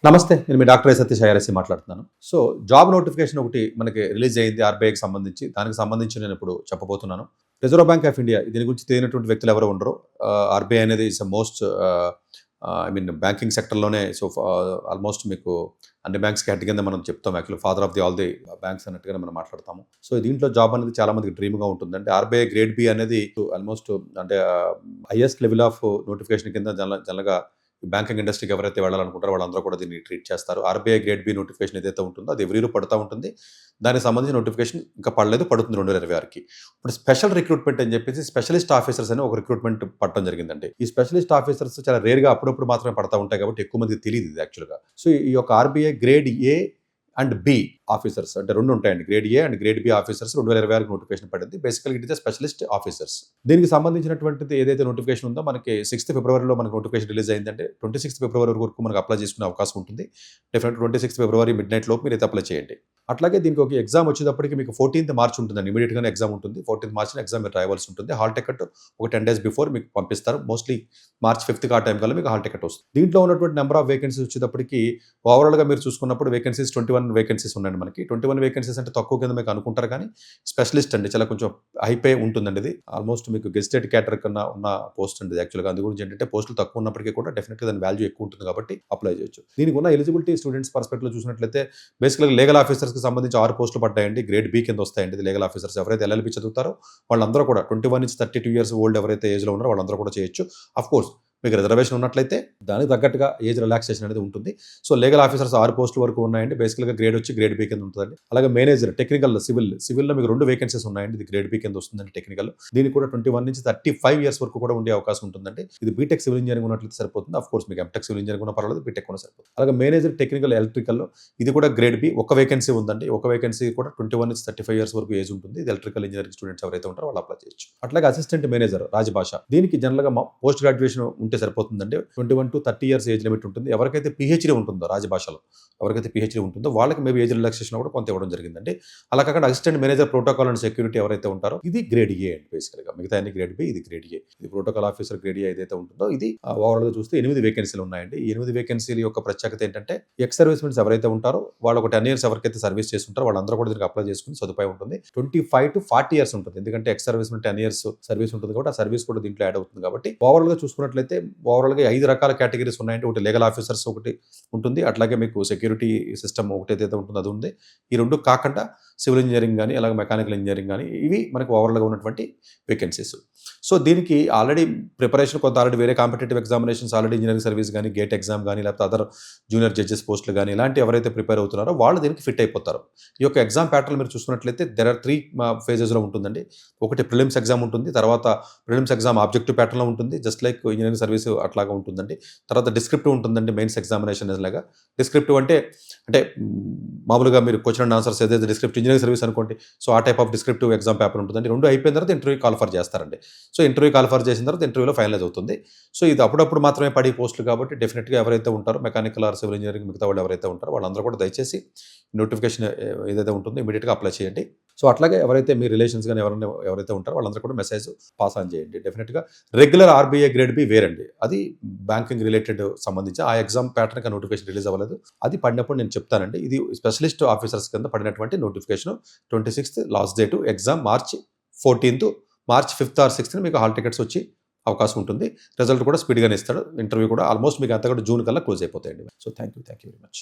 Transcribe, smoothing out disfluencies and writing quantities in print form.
నమస్తే. నేను మీ doctor Satish IRSC మాట్లాడుతున్నాను. సో, జాబ్ నోటిఫికేషన్ ఒకటి మనకి రిలీజ్ అయింది ఆర్‌బీఐకి సంబంధించి. దానికి సంబంధించి నేను ఇప్పుడు చెప్పబోతున్నాను. రిజర్వ్ బ్యాంక్ ఆఫ్ ఇండియా దీని గురించి తెలియనటువంటి వ్యక్తులు ఎవరు ఉండరు. ఆర్‌బీఐ అనేది is most I mean banking సెక్టర్‌లోనే ఆల్మోస్ట్ మీకు అన్ని బ్యాంక్స్‌కి హెడ్ కింద మనం చెప్తాం. Actually father of the all the banks అన్నట్టుగానే మనం మాట్లాడతాము. సో, దీంట్లో జాబ్ అనేది చాలా మందికి డ్రీమ్‌గా ఉంటుంది. అంటే ఆర్‌బీఐ గ్రేడ్ బి అనేది ఆల్మోస్ట్ అంటే హైయెస్ట్ లెవెల్ ఆఫ్ నోటిఫికేషన్ కింద జనరల్‌గా బ్యాంకింగ్ ఇండస్ట్రీకి ఎవరైతే వెళ్ళాలనుకుంటారో వాళ్ళందరూ కూడా దీన్ని ట్రీట్ చేస్తారు. ఆర్‌బీఐ గ్రేడ్ బి నోటిఫికేషన్ ఏదైతే ఉంటుందో అది ఎవ్రీ ఇయర్ పడుతూ ఉంటుంది. దానికి సంబంధించిన నోటిఫికేషన్ ఇంకా పడలేదు, పడుతుంది 2026కి. ఇప్పుడు స్పెషల్ రిక్రూట్మెంట్ అని చెప్పేసి స్పెషలిస్ట్ ఆఫీసర్స్ అని ఒక రిక్రూట్మెంట్ పడటం జరిగిందండి. ఈ స్పెషలిస్ట్ ఆఫీసర్స్ చాలా రేర్‌గా అప్పుడప్పుడు మాత్రమే పడతా ఉంటాయి కాబట్టి ఎక్కువ మందికి తెలియదు ఇది యాక్చువల్‌గా. సో, ఈ యొక్క RBI grade A and B officers అంటే 2 ఉంటాయండి. Grade A and grade B officers 2026 notification పడింది. బేసికల్‌గా ఇట్ ఇస్ స్పెషలిస్ట్ ఆఫీసర్స్. దీనికి సంబంధించినటువంటిది ఏదైతే నోటిఫికేషన్ ఉందో మనకి 6థ్ ఫిబ్రవరిలో మనకి నోటిఫికేషన్ రిలీజ్ అయిందంటే 26థ్ ఫిబ్రవరి వరకు మనకు అప్లై చేసుకునే అవకాశం ఉంటుంది. డెఫినెట్‌గా 26థ్ ఫిబ్రవరి మిడ్‌నైట్ లోపు మీరైతే అప్లై చేయండి. అట్లాగే దీనికి ఒక ఎగ్జామ్ వచ్చేటప్పటికి మీకు 14థ్ మార్చ్ ఉంటుందండి. ఇమీడియట్‌గానే ఎగ్జామ్ ఉంటుంది. 14థ్ మార్చ్‌న ఎగ్జామ్ మీరు రాయవలసి ఉంటుంది. హాల్ టికెట్ ఒక 10 డేస్ బిఫోర్ మీకు పంపిస్తారు. మోస్ట్‌లీ మార్చ్ 5థ్‌కి ఆ టైం కల్లా మీకు హాల్ టికెట్ వస్తుంది. దీంట్లో ఉన్నటువంటి నెంబర్ ఆఫ్ వేకెన్సీస్ వచ్చేటప్పటికి ఓవరాల్‌గా మీరు చూసుకున్నప్పుడు వేకెన్సీస్ 21 వేకెన్సీస్ ఉన్నాయండి మనకి. 21 వేకెన్సీస్ అంటే తక్కువ కింద మీకు అనుకుంటారు కానీ స్పెషలిస్ట్ అండి. చాలా కొంచెం హై పే ఉంటుందండి ఇది. ఆల్మోస్ట్ మీకు గెజిటెడ్ క్యాడర్ కన్నా ఉన్న పోస్ట్ అండి యాక్చువల్‌గా. అందు గురించి ఏంటంటే పోస్టులు తక్కువ ఉన్నప్పటికీ కూడా డెఫినెట్‌గా దాని వాల్యూ ఎక్కువ ఉంటుంది కాబట్టి అప్లై చేయొచ్చు. దీనికి ఉన్న ఎలిజిబిలిటీ స్టూడెంట్స్ పర్స్పెక్టివ్‌లో చూసినట్లయితే బేసికల్‌గా లీగల్ ఆఫీసర్స్‌కి సంబంధించి 6 పోస్టులు పడ్డాయండి. గ్రేడ్ బి కింద వస్తాయండి. ఇది లీగల్ ఆఫీసర్స్ ఎవరైతే ఎల్ఎల్బి చదువుతారో వాళ్ళందరూ కూడా 21-32 ఇయర్స్ ఓల్డ్ ఎవరైతే ఏజ్‌లో ఉన్నారో వాళ్ళందరూ కూడా చేయొచ్చు. ఆఫ్‌కోర్స్ మీకు రిజర్వేషన్ ఉన్నట్లయితే దానికి తగ్గట్టుగా ఏజ్ రిలాక్సేషన్ అనేది ఉంటుంది. సో, లీగల్ ఆఫీసర్స్ 6 పోస్టుల వరకు ఉన్నాయండి. బేసికల్‌గా గ్రేడ్ వచ్చి గ్రేడ్ బి కింద ఉంటుందండి. అలాగే మేనేజర్ టెక్నికల్ సివిల్‌లో మీకు 2 వేకెన్సీస్ ఉన్నాయండి. ఇది గ్రేడ్ బి కింద వస్తుందండి టెక్నికల్. దీనికి కూడా 21-35 ఇయర్స్ వరకు కూడా ఉండే అవకాశం ఉంటుందండి. ఇది బీటెక్ సివిల్ ఇంజినీరింగ్ ఉన్నట్లయితే సరిపోతుంది. ఆఫ్‌కోర్స్ మీకు ఎంటెక్ సివిల్ ఇంజినీరింగ్ ఉన్నా పర్వాలేదు, బీటెక్ ఉన్నా సరిపోతుంది. అలాగే మేనేజర్ టెక్నికల్ ఎలక్ట్రికల్‌లో ఇది కూడా గ్రేడ్ బి ఒక వేకెన్సీ ఉందండి. ఒక వేకెన్సీ కూడా 21-35 ఇయర్స్ వరకు ఏజ్ ఉంటుంది. ఇది ఎలక్ట్రికల్ ఇంజినీరింగ్ స్టూడెంట్స్ ఎవరైతే ఉంటారో వాళ్ళు అప్లై చేయొచ్చు. అట్లాగే అసిస్టెంట్ మేనేజర్ రాజభాష దీనికి జనరల్‌గా పోస్ట్ గ్రాడ్యుయేషన్ ఉంటే సరిపోతుందండి. 21-30 ఇయర్స్ ఏజ్ లిమిట్ ఉంటుంది. ఎవరికైతే పీహెచ్డీ ఉంటుందో రాజభాషలో ఎవరికైతే పీహెచ్డీ ఉంటుందో వాళ్ళకి మేబీ ఏజ్ రిలాక్సేషన్ కూడా కొంత ఇవ్వడం జరిగిందండి. అలా కాకుండా assistant manager protocol and security ఎవరైతే ఉంటారో ఇది గ్రేడ్ ఏ అండి బేసికల్‌గా. మిగతా అన్ని గ్రేడ్ బి, ఇది గ్రేడ్ ఏ. ఇది ప్రోటోకాల్ ఆఫీసర్ గ్రేడ్ ఏ ఏదైతే ఉంటుందో ఇది ఓవరాల్‌గా చూస్తే 8 వేకెన్సీలు ఉన్నాయండి. ఈ 8 వేకెన్సీల యొక్క ప్రత్యేకత ఏంటంటే ఎక్స్ సర్వీస్‌మెన్స్ ఎవరైతే ఉంటారో వాళ్ళు ఒక 10 ఇయర్స్ ఎవరికైతే సర్వీస్ చేస్తుంటారో వాళ్ళందరూ కూడా దీనికి అప్లై చేసుకుని సదుపాయం ఉంటుంది. 25-40 ఇయర్స్ ఉంటుంది. ఎందుకంటే ఎక్స్ సర్వీస్‌మెన్ 10 ఇయర్స్ సర్వీస్ ఉంటుంది కాబట్టి ఆ సర్వీస్ కూడా దీంట్లో యాడ్ అవుతుంది కాబట్టి ఓవరాల్‌గా చూసుకున్నట్లయితే ఓవరాల్‌గా 5 రకాల కేటగిరీస్ ఉన్నాయండి. ఒకటి లీగల్ ఆఫీసర్స్ ఒకటి ఉంటుంది. అట్లాగే మీకు సెక్యూరిటీ సిస్టమ్ ఒకటి ఏదైతే ఉంటుందో అది ఉంది. ఈ 2 కాకుండా సివిల్ ఇంజినీరింగ్ గానీ, అలాగే మెకానికల్ ఇంజినీరింగ్ గానీ ఇవి మనకు ఓవరాల్‌గా ఉన్నటువంటి వేకెన్సీస్. సో, దీనికి ఆల్రెడీ ప్రిపరేషన్ కొంత ఆల్రెడీ వేరే competitive examinations already engineering service గానీ, గేట్ ఎగ్జామ్ గానీ, లేకపోతే అదర్ జూనియర్ జడ్జెస్ పోస్టులు గానీ ఇలాంటి ఎవరైతే ప్రిపేర్ అవుతున్నారో వాళ్ళు దీనికి ఫిట్ అయిపోతారు. ఈ యొక్క ఎగ్జామ్ ప్యాటర్న్ మీరు చూసుకున్నట్లయితే దేర్ ఆర్ 3 ఫేజెస్‌లో ఉంటుందండి. ఒకటి ప్రిలిమ్స్ ఎగ్జామ్ ఉంటుంది. తర్వాత ప్రిలిమ్స్ ఎగ్జామ్ ఆబ్జెక్టివ్ ప్యాటర్న్‌లో ఉంటుంది. జస్ట్ లైక్ ఇంజినీరింగ్ సర్వీస్ అట్లాగా ఉంటుందండి. తర్వాత డిస్క్రిప్టివ్ ఉంటుందండి మెయిన్స్ ఎగ్జామినేషన్ లాగా. డిస్క్రిప్టివ్ అంటే మామూలుగా మీరు క్వెషన్ అండ్ ఆన్సర్స్ ఏదైతే డిస్క్రిప్టివ్ ఇంజినీరింగ్ సర్వీస్ అనుకోండి. సో, ఆ type of descriptive exam paper ఉంటుందండి. 2 అయిపోయిన తర్వాత ఇంటర్వ్యూ కాలిఫర్ చేస్తారండి. సో, ఇంటర్వ్యూ కాలిఫర్ చేసిన తర్వాత ఇంటర్వ్యూలో ఫైనలైజ్ అవుతుంది. సో, ఇది అప్పుడప్పుడు మాత్రమే పడే పోస్టులు కాబట్టి డెఫినిట్‌గా ఎవరైతే ఉంటారో మెకానికల్ ఆర్ సివిల్ ఇంజినీరింగ్ మిగతా వాళ్ళు ఎవరైతే ఉంటారో వాళ్ళందరూ కూడా దయచేసి నోటిఫికేషన్ ఏదైతే ఉంటుందో ఇమ్మీడియేట్‌గా అప్లై చేయండి. సో, అట్లాగే ఎవరైతే మీ రిలేషన్స్ గానీ ఎవరైతే ఉంటారో వాళ్ళందరూ కూడా మెసేజ్ పాస్ ఆన్ చేయండి. డెఫినిట్‌గా రెగ్యులర్ ఆర్‌బీఐ గ్రేడ్ బి వేరండి. అది బ్యాంకింగ్ రిలేటెడ్ సంబంధించి ఆ ఎగ్జామ్ ప్యాటర్న్‌కి నోటిఫికేషన్ రిలీజ్ అవ్వలేదు. అది పడినప్పుడు నేను చెప్తానండి. ఇది స్పెషలిస్ట్ ఆఫీసర్స్ కింద పడినటువంటి నోటిఫికేషన్. 26థ్ లాస్ట్ డేట్ ఎగ్జామ్ మార్చ్ 14థ్, మార్చ్ 5థ్ ఆర్ 6థ్ మీకు హాల్ టికెట్స్ వచ్చి అవకాశం ఉంటుంది. రిజల్ట్ కూడా స్పీడ్‌గానే ఇస్తాడు. ఇంటర్వ్యూ కూడా ఆల్మోస్ట్ మీకు అంతా కూడా జూన్ కల్లా క్లోజ్ అయిపోతాయండి. So, thank you very much.